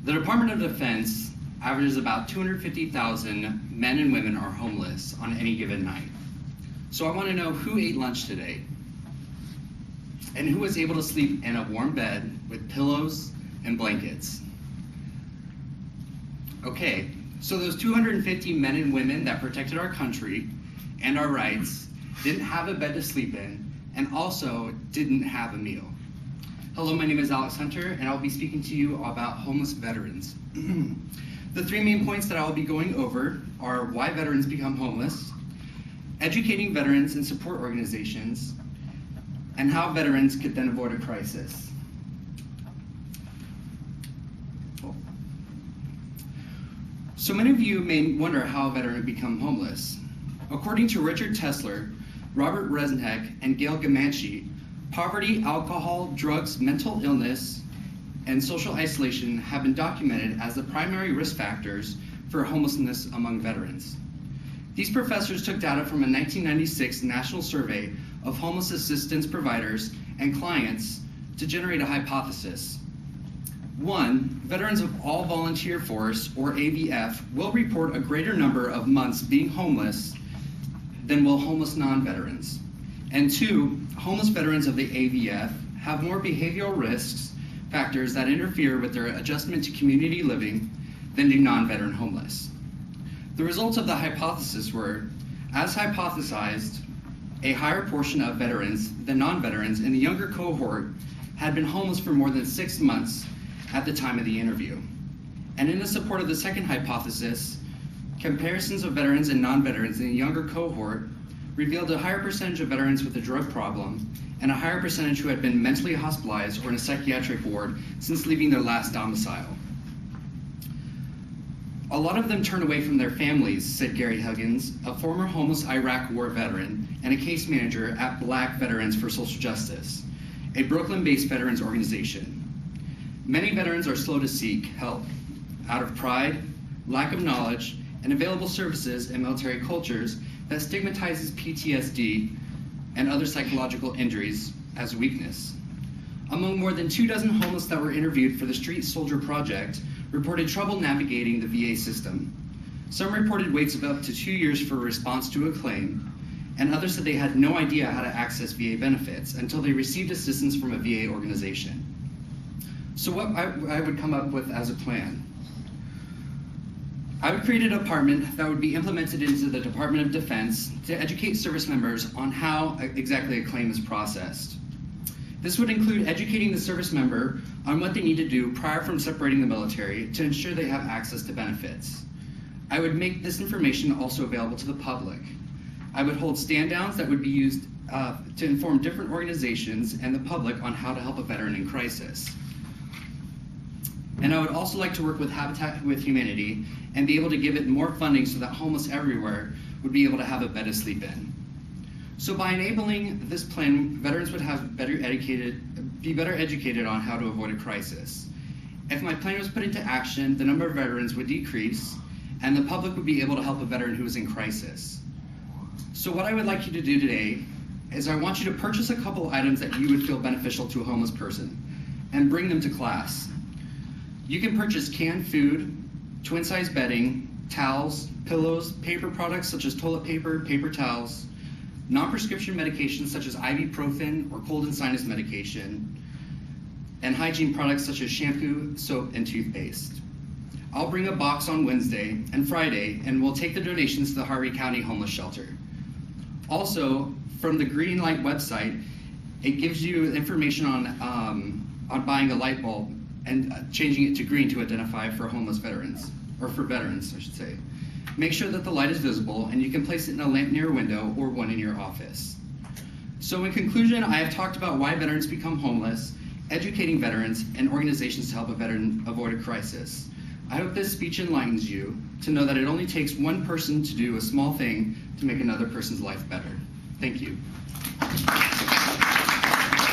The Department of Defense averages about 250,000 men and women are homeless on any given night. So I want to know who ate lunch today and who was able to sleep in a warm bed with pillows and blankets. Okay, so those 250 men and women that protected our country and our rights didn't have a bed to sleep in and also didn't have a meal. Hello, my name is Alex Hunter, and I'll be speaking to you about homeless veterans. The three main points that I will be going over are why veterans become homeless, educating veterans and support organizations, and how veterans could then avoid a crisis. So many of you may wonder how a veteran would become homeless. According to Richard Tesler, Robert Resnick, and Gail Gamanci, poverty, alcohol, drugs, mental illness, and social isolation have been documented as the primary risk factors for homelessness among veterans. These professors took data from a 1996 national survey of homeless assistance providers and clients to generate a hypothesis. One, veterans of all volunteer force, or AVF, will report a greater number of months being homeless than will homeless non-veterans. And two, homeless veterans of the AVF have more behavioral risks factors that interfere with their adjustment to community living than do non-veteran homeless. The results of the hypothesis were, as hypothesized, a higher portion of veterans than non-veterans in the younger cohort had been homeless for more than 6 months at the time of the interview. And in the support of the second hypothesis, comparisons of veterans and non-veterans in the younger cohort revealed a higher percentage of veterans with a drug problem and a higher percentage who had been mentally hospitalized or in a psychiatric ward since leaving their last domicile. A lot of them turned away from their families, said Gary Huggins, a former homeless Iraq War veteran and a case manager at Black Veterans for Social Justice, a Brooklyn-based veterans organization. Many veterans are slow to seek help out of pride, lack of knowledge, and available services in military cultures that stigmatizes PTSD and other psychological injuries as weakness. Among more than 24 homeless that were interviewed for the Street Soldier Project reported trouble navigating the VA system. Some reported waits of up to 2 years for a response to a claim, and others said they had no idea how to access VA benefits until they received assistance from a VA organization. So what I would come up with as a plan. I would create a department that would be implemented into the Department of Defense to educate service members on how exactly a claim is processed. This would include educating the service member on what they need to do prior from separating the military to ensure they have access to benefits. I would make this information also available to the public. I would hold stand-downs that would be used to inform different organizations and the public on how to help a veteran in crisis. And I would also like to work with Habitat with Humanity and be able to give it more funding so that homeless everywhere would be able to have a bed to sleep in. So by enabling this plan, veterans would have be better educated on how to avoid a crisis. If my plan was put into action, the number of veterans would decrease and the public would be able to help a veteran who is in crisis. So what I would like you to do today is I want you to purchase a couple items that you would feel beneficial to a homeless person and bring them to class. You can purchase canned food, twin-size bedding, towels, pillows, paper products such as toilet paper, paper towels, non-prescription medications such as ibuprofen or cold and sinus medication, and hygiene products such as shampoo, soap, and toothpaste. I'll bring a box on Wednesday and Friday, and we'll take the donations to the Harvey County Homeless Shelter. Also, from the Greenlight website, it gives you information on buying a light bulb and changing it to green to identify for homeless veterans, or for veterans, I should say. Make sure that the light is visible and you can place it in a lamp near a window or one in your office. So in conclusion, I have talked about why veterans become homeless, educating veterans, and organizations to help a veteran avoid a crisis. I hope this speech enlightens you to know that it only takes one person to do a small thing to make another person's life better. Thank you.